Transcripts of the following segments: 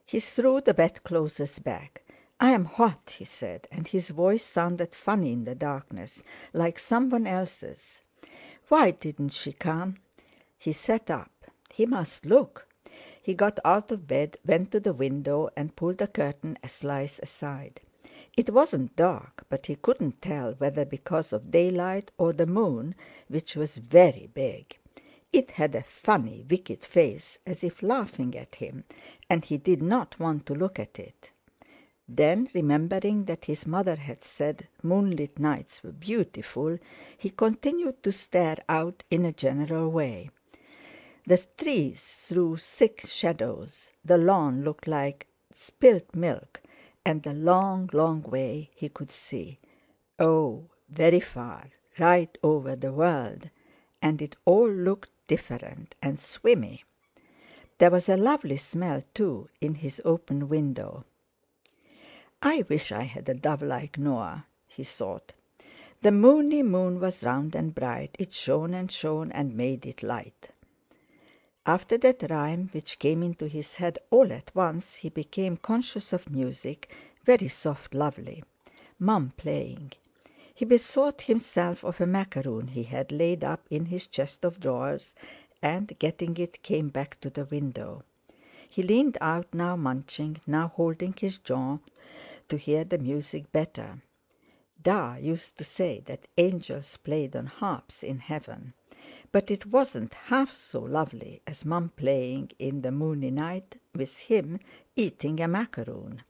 He threw the bedclothes back. "I am hot," he said, and his voice sounded funny in the darkness, like someone else's. "Why didn't she come?" He sat up. He must look. He got out of bed, went to the window, and pulled the curtain a slice aside. It wasn't dark, but he couldn't tell whether because of daylight or the moon, which was very big. It had a funny, wicked face, as if laughing at him, and he did not want to look at it. Then, remembering that his mother had said moonlit nights were beautiful, he continued to stare out in a general way. The trees threw thick shadows, the lawn looked like spilt milk, and the long, long way he could see. Oh, very far, right over the world, and it all looked different and swimmy. There was a lovely smell, too, in his open window. "I wish I had a dove like Noah," he thought. The moony moon was round and bright. It shone and shone and made it light. After that rhyme, which came into his head all at once, he became conscious of music, very soft, lovely. Mum playing. He bethought himself of a macaroon he had laid up in his chest of drawers, and, getting it, came back to the window. He leaned out, now munching, now holding his jaw, to hear the music better. Da used to say that angels played on harps in heaven, but it wasn't half so lovely as Mum playing in the moony night with him eating a macaroon.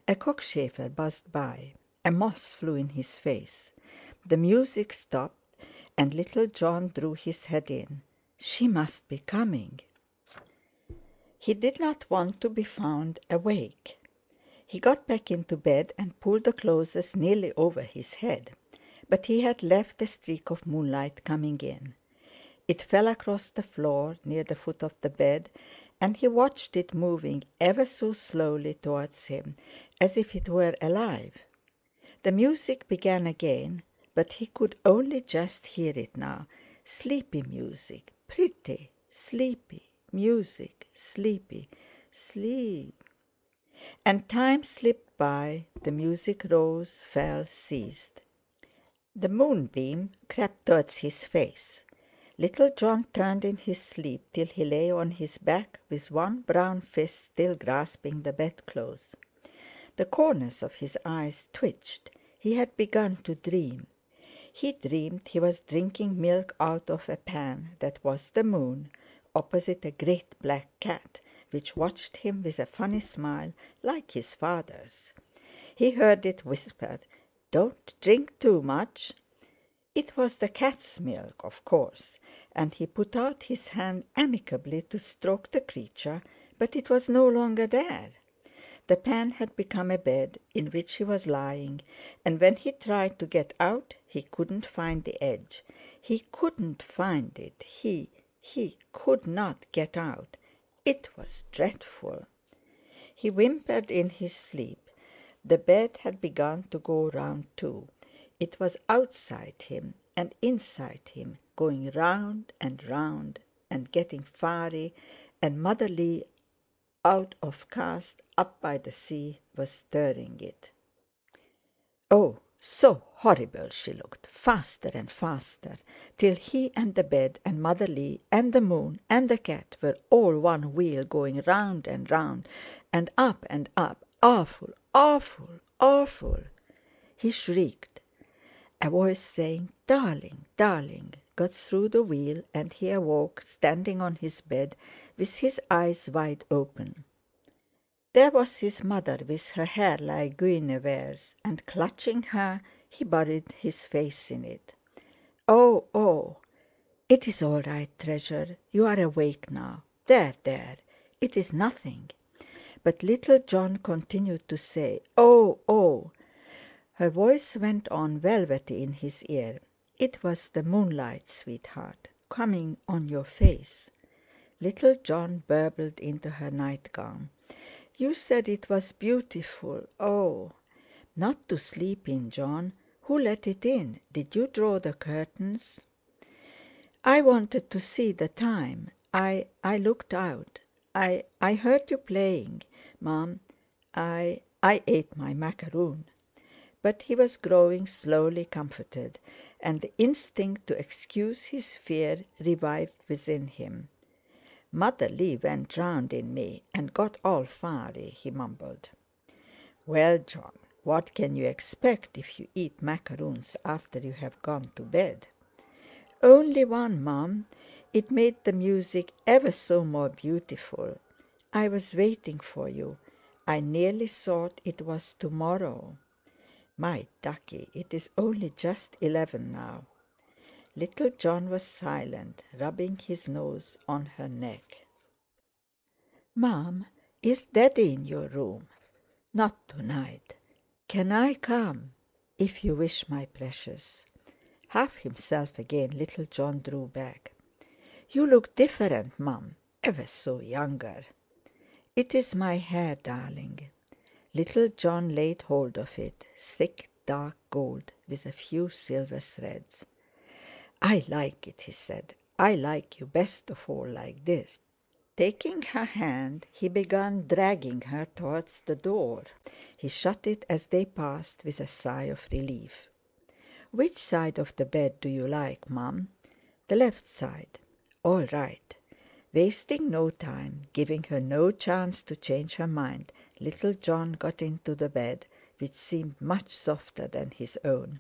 A cockchafer buzzed by. A moth flew in his face. The music stopped, and little John drew his head in. She must be coming. He did not want to be found awake. He got back into bed and pulled the clothes nearly over his head, but he had left a streak of moonlight coming in. It fell across the floor near the foot of the bed, and he watched it moving ever so slowly towards him, as if it were alive. The music began again, but he could only just hear it now. Sleepy music, pretty, sleepy music, sleepy, sleep. And time slipped by, the music rose, fell, ceased. The moonbeam crept towards his face. Little John turned in his sleep till he lay on his back with one brown fist still grasping the bedclothes. The corners of his eyes twitched. He had begun to dream. He dreamed he was drinking milk out of a pan that was the moon, opposite a great black cat, which watched him with a funny smile like his father's. He heard it whisper, "Don't drink too much." It was the cat's milk, of course, and he put out his hand amicably to stroke the creature, but it was no longer there. The pan had become a bed in which he was lying, and when he tried to get out he couldn't find the edge. He couldn't find it. He could not get out. It was dreadful. He whimpered in his sleep. The bed had begun to go round too. It was outside him and inside him, going round and round and getting fiery, and Motherly, out of caste, up by the sea, was stirring it. Oh, so horrible she looked, faster and faster, till he and the bed and Motherly and the moon and the cat were all one wheel going round and round and up and up. Awful, awful, awful! He shrieked. A voice saying, "Darling, darling," got through the wheel, and he awoke, standing on his bed with his eyes wide open. There was his mother with her hair like Guinevere's, and clutching her, he buried his face in it. "Oh, oh! It's all right, treasure. You are awake now. There, there! It's nothing." But little John continued to say, "Oh, oh!" Her voice went on velvety in his ear. "It was the moonlight, sweetheart, coming on your face." Little John burbled into her nightgown. "You said it was beautiful. Oh!" "Not to sleep in, John. Who let it in? Did you draw the curtains?" "I wanted to see the time. I looked out. I heard you playing, Mom. I ate my macaroon." But he was growing slowly comforted, and the instinct to excuse his fear revived within him. "Mother Lee went round in me and got all fiery," he mumbled. "Well, John, what can you expect if you eat macaroons after you have gone to bed?" "Only one, Mum. It made the music ever so more beautiful. I was waiting for you. I nearly thought it was tomorrow." "My ducky, it is only just 11 now." Little John was silent, rubbing his nose on her neck. "Mom, is Daddy in your room?" "Not tonight." "Can I come?" "If you wish, my precious." Half himself again, little John drew back. "You look different, Mum, ever so younger." "It is my hair, darling." Little John laid hold of it, thick dark gold with a few silver threads. "I like it," he said. "I like you best of all like this." Taking her hand, he began dragging her towards the door. He shut it as they passed with a sigh of relief. "Which side of the bed do you like, Mum?" "The left side." "All right." Wasting no time, giving her no chance to change her mind, little John got into the bed, which seemed much softer than his own.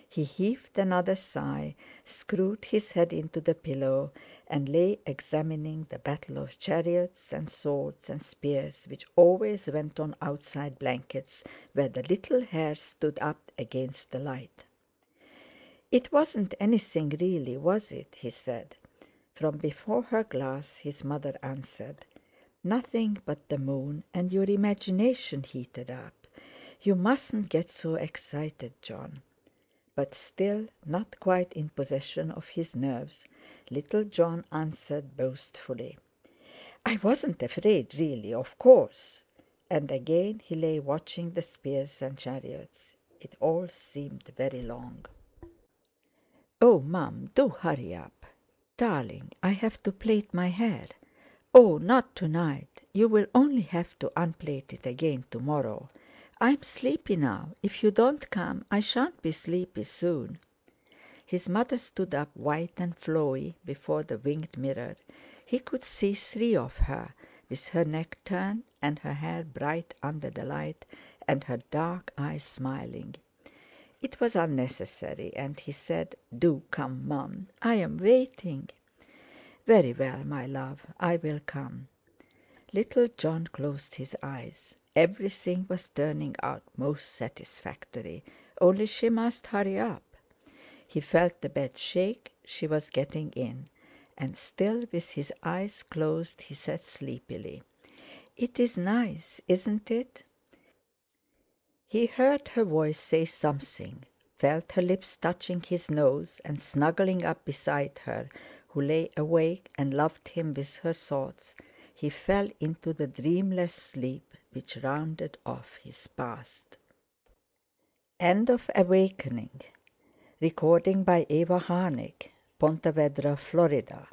He heaved another sigh, screwed his head into the pillow, and lay examining the battle of chariots and swords and spears which always went on outside blankets where the little hair stood up against the light. "It wasn't anything really, was it?" he said. From before her glass his mother answered, "Nothing but the moon and your imagination heated up. You mustn't get so excited, John." But still not quite in possession of his nerves, little John answered boastfully, "I wasn't afraid really, of course." And again he lay watching the spears and chariots. It all seemed very long. "Oh, Mum, do hurry up." "Darling, I have to plait my hair." "Oh, not tonight. You will only have to unplait it again tomorrow. I'm sleepy now. If you don't come, I shan't be sleepy soon." His mother stood up white and flowy before the winged mirror. He could see three of her, with her neck turned and her hair bright under the light, and her dark eyes smiling. It was unnecessary, and he said, "Do come, Mum. I am waiting." "Very well, my love, I will come." Little John closed his eyes. Everything was turning out most satisfactory, only she must hurry up. He felt the bed shake. She was getting in, and still with his eyes closed he said sleepily, "It is nice, isn't it?" He heard her voice say something, felt her lips touching his nose and snuggling up beside her, who lay awake and loved him with her thoughts. He fell into the dreamless sleep which rounded off his past. End of Awakening. Recording by Eva Harnick, Ponte Vedra, Florida.